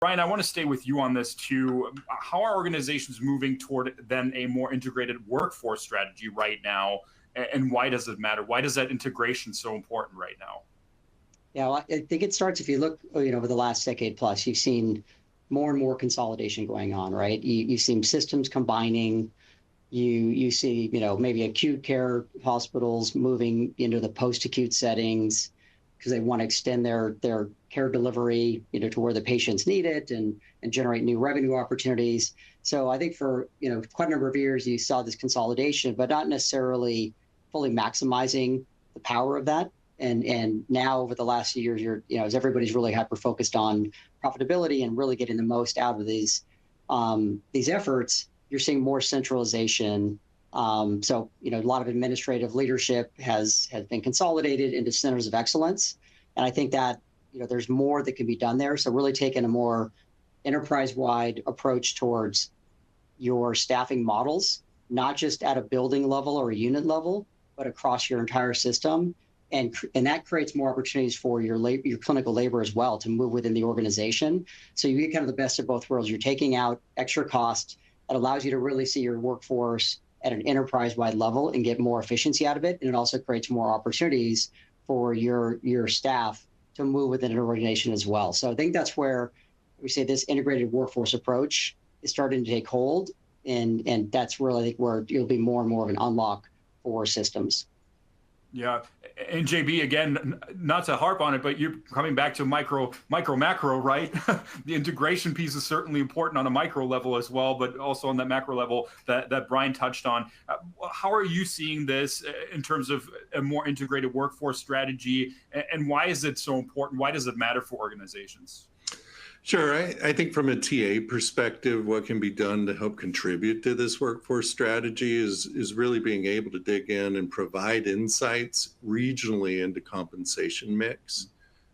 Brian, I want to stay with you on this too. How are organizations moving toward then a more integrated workforce strategy right now? And why does it matter? Why does that integration so important right now? Yeah, well, I think it starts if you look, over the last decade plus, you've seen more and more consolidation going on, right? You've seen systems combining. You see, maybe acute care hospitals moving into the post-acute settings because they want to extend their care delivery, to where the patients need it and generate new revenue opportunities. So I think for, quite a number of years, you saw this consolidation, but not necessarily fully maximizing the power of that. And now over the last few years, as everybody's really hyper focused on profitability and really getting the most out of these efforts, you're seeing more centralization. So, a lot of administrative leadership has been consolidated into centers of excellence. And I think that, there's more that can be done there. So really taking a more enterprise-wide approach towards your staffing models, not just at a building level or a unit level, but across your entire system. And that creates more opportunities for your clinical labor as well to move within the organization. So you get kind of the best of both worlds. You're taking out extra cost that allows you to really see your workforce at an enterprise-wide level and get more efficiency out of it. And it also creates more opportunities for your staff to move within an organization as well. So I think that's where we say this integrated workforce approach is starting to take hold. And that's really, I think, where it'll be more and more of an unlock for systems. Yeah, and JB, again, not to harp on it, but you're coming back to micro, macro, right? The integration piece is certainly important on a micro level as well, but also on that macro level that Brian touched on. How are you seeing this in terms of a more integrated workforce strategy, and why is it so important? Why does it matter for organizations? Sure. I think from a TA perspective, what can be done to help contribute to this workforce strategy is really being able to dig in and provide insights regionally into compensation mix.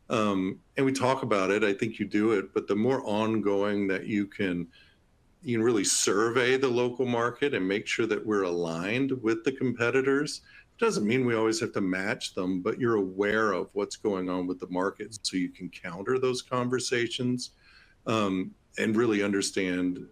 And we talk about it, I think you do it, but the more ongoing that you can really survey the local market and make sure that we're aligned with the competitors. Doesn't mean we always have to match them, but you're aware of what's going on with the market so you can counter those conversations and really understand,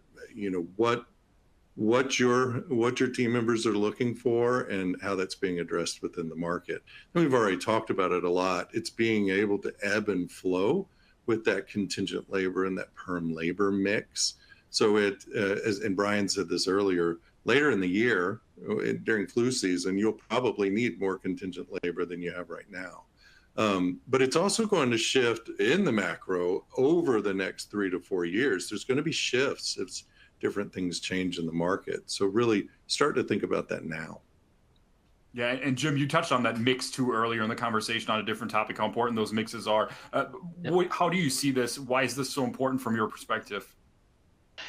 what your team members are looking for and how that's being addressed within the market. And we've already talked about it a lot. It's being able to ebb and flow with that contingent labor and that perm labor mix. So and Brian said this earlier, later in the year, during flu season, you'll probably need more contingent labor than you have right now. But it's also going to shift in the macro over the next 3 to 4 years. There's going to be shifts as different things change in the market. So really start to think about that now. Yeah, and Jim, you touched on that mix too earlier in the conversation on a different topic, how important those mixes are. How do you see this? Why is this so important from your perspective?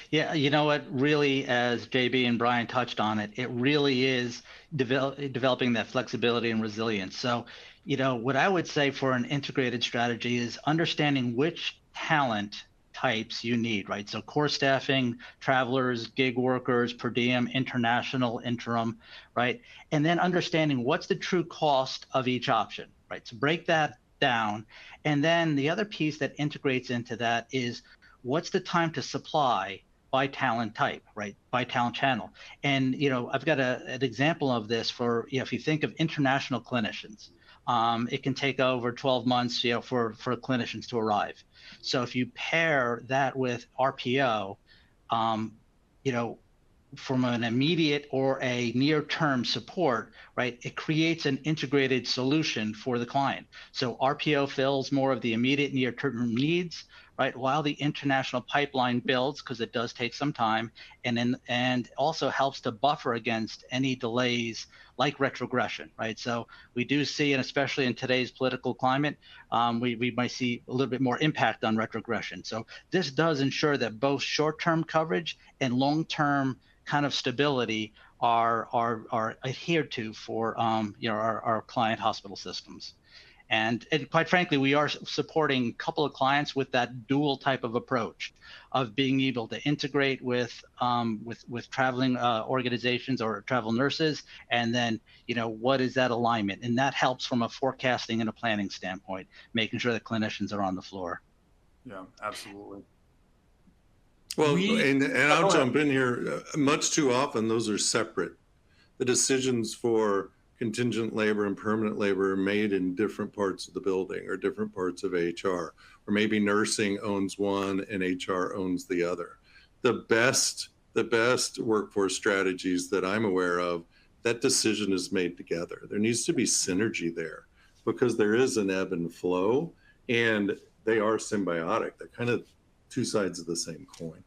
Yeah, you know what, really, as JB and Brian touched on it, it really is developing that flexibility and resilience. So, what I would say for an integrated strategy is understanding which talent types you need, right? So core staffing, travelers, gig workers, per diem, international, interim, right? And then understanding what's the true cost of each option, right? So break that down. And then the other piece that integrates into that is what's the time to supply by talent type, right? By talent channel. And, I've got an example of this for, if you think of international clinicians, it can take over 12 months, for clinicians to arrive. So if you pair that with RPO, from an immediate or a near-term support, right, it creates an integrated solution for the client. So RPO fills more of the immediate near-term needs, right, while the international pipeline builds, because it does take some time, and also helps to buffer against any delays like retrogression, right? So we do see, and especially in today's political climate, we might see a little bit more impact on retrogression. So this does ensure that both short-term coverage and long-term kind of stability are adhered to for our client hospital systems. And quite frankly, we are supporting a couple of clients with that dual type of approach of being able to integrate with traveling organizations or travel nurses, and then what is that alignment, and that helps from a forecasting and a planning standpoint, making sure that clinicians are on the floor. Yeah, absolutely. Well, We- and I'll Go ahead. jump in here. Much too often, those are separate. The decisions for contingent labor and permanent labor are made in different parts of the building or different parts of HR, or maybe nursing owns one and HR owns the other. The best workforce strategies that I'm aware of, that decision is made together. There needs to be synergy there because there is an ebb and flow, and they are symbiotic. They're kind of two sides of the same coin.